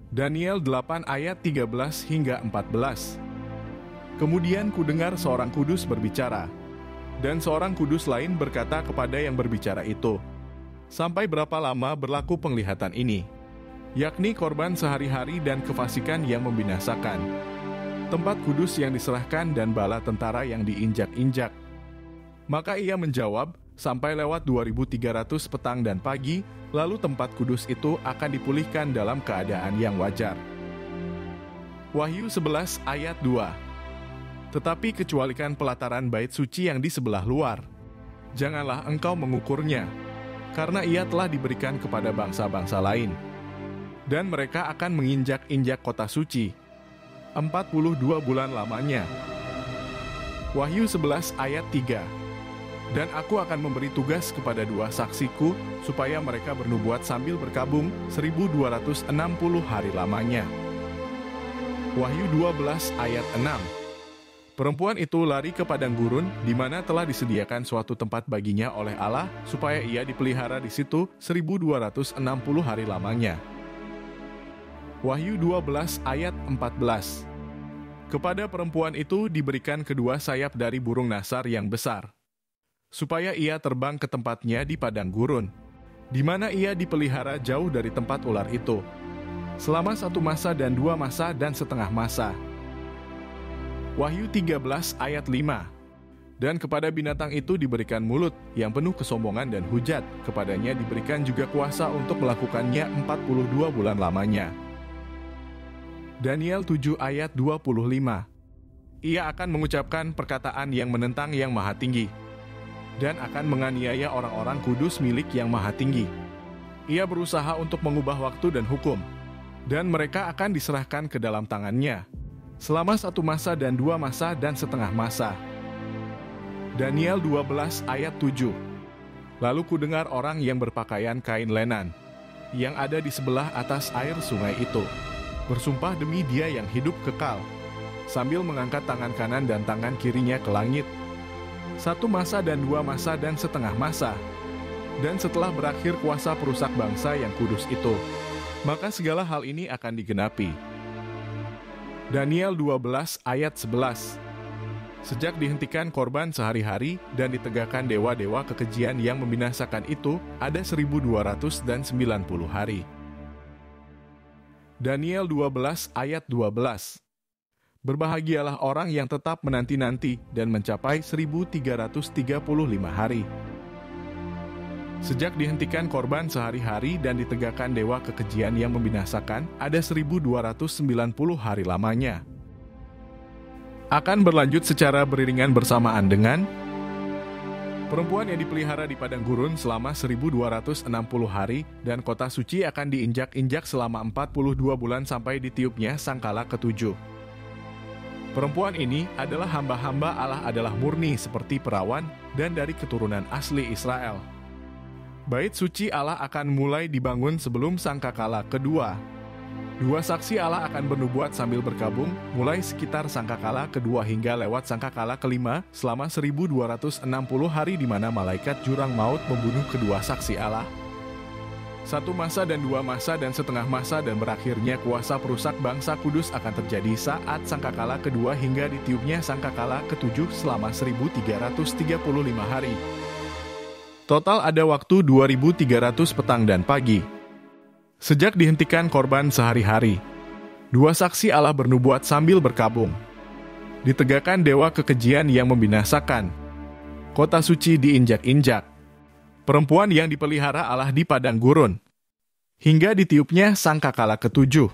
Daniel 8 ayat 13 hingga 14. Kemudian kudengar seorang kudus berbicara, dan seorang kudus lain berkata kepada yang berbicara itu, "Sampai berapa lama berlaku penglihatan ini? Yakni korban sehari-hari dan kefasikan yang membinasakan, tempat kudus yang diserahkan dan bala tentara yang diinjak-injak." Maka ia menjawab, "Sampai lewat 2300 petang dan pagi, lalu tempat kudus itu akan dipulihkan dalam keadaan yang wajar." Wahyu 11 ayat 2. Tetapi kecualikan pelataran bait suci yang di sebelah luar, janganlah engkau mengukurnya, karena ia telah diberikan kepada bangsa-bangsa lain, dan mereka akan menginjak-injak kota suci 42 bulan lamanya. Wahyu 11 ayat 3. Dan aku akan memberi tugas kepada 2 saksiku, supaya mereka bernubuat sambil berkabung 1260 hari lamanya. Wahyu 12 ayat 6. Perempuan itu lari ke padang gurun, di mana telah disediakan suatu tempat baginya oleh Allah, supaya ia dipelihara di situ 1260 hari lamanya. Wahyu 12 ayat 14. Kepada perempuan itu diberikan kedua sayap dari burung nasar yang besar, supaya ia terbang ke tempatnya di padang gurun, di mana ia dipelihara jauh dari tempat ular itu, selama 1 masa dan 2 masa dan setengah masa. Wahyu 13 ayat 5. Dan kepada binatang itu diberikan mulut yang penuh kesombongan dan hujat, kepadanya diberikan juga kuasa untuk melakukannya 42 bulan lamanya. Daniel 7 ayat 25. Ia akan mengucapkan perkataan yang menentang Yang Maha Tinggi, dan akan menganiaya orang-orang kudus milik Yang Maha Tinggi. Ia berusaha untuk mengubah waktu dan hukum, dan mereka akan diserahkan ke dalam tangannya, selama 1 masa dan 2 masa dan setengah masa. Daniel 12 ayat 7. Lalu kudengar orang yang berpakaian kain lenan, yang ada di sebelah atas air sungai itu, bersumpah demi Dia yang hidup kekal, sambil mengangkat tangan kanan dan tangan kirinya ke langit. 1 masa dan 2 masa dan setengah masa. Dan setelah berakhir kuasa perusak bangsa yang kudus itu, maka segala hal ini akan digenapi. Daniel 12 ayat 11. Sejak dihentikan korban sehari-hari dan ditegakkan dewa-dewa kekejian yang membinasakan itu, ada 1290 hari. Daniel 12 ayat 12. Berbahagialah orang yang tetap menanti-nanti dan mencapai 1335 hari. Sejak dihentikan korban sehari-hari dan ditegakkan dewa kekejian yang membinasakan, ada 1290 hari lamanya. Akan berlanjut secara beriringan bersamaan dengan perempuan yang dipelihara di padang gurun selama 1260 hari, dan kota suci akan diinjak-injak selama 42 bulan sampai ditiupnya sangkala ke-7. Perempuan ini adalah hamba-hamba Allah, adalah murni seperti perawan dan dari keturunan asli Israel. Bait suci Allah akan mulai dibangun sebelum sangkakala kedua. 2 saksi Allah akan bernubuat sambil berkabung, mulai sekitar sangkakala kedua hingga lewat sangkakala kelima, selama 1260 hari di mana malaikat jurang maut membunuh kedua saksi Allah. 1 masa dan 2 masa dan setengah masa, dan berakhirnya kuasa perusak bangsa kudus akan terjadi saat sangkakala kedua hingga ditiupnya sangkakala ke-7 selama 1335 hari. Total ada waktu 2300 petang dan pagi. Sejak dihentikan korban sehari-hari, 2 saksi Allah bernubuat sambil berkabung. Ditegakkan dewa kekejian yang membinasakan. Kota suci diinjak-injak. Perempuan yang dipelihara Allah di padang gurun. Hingga ditiupnya sangkakala ke-7.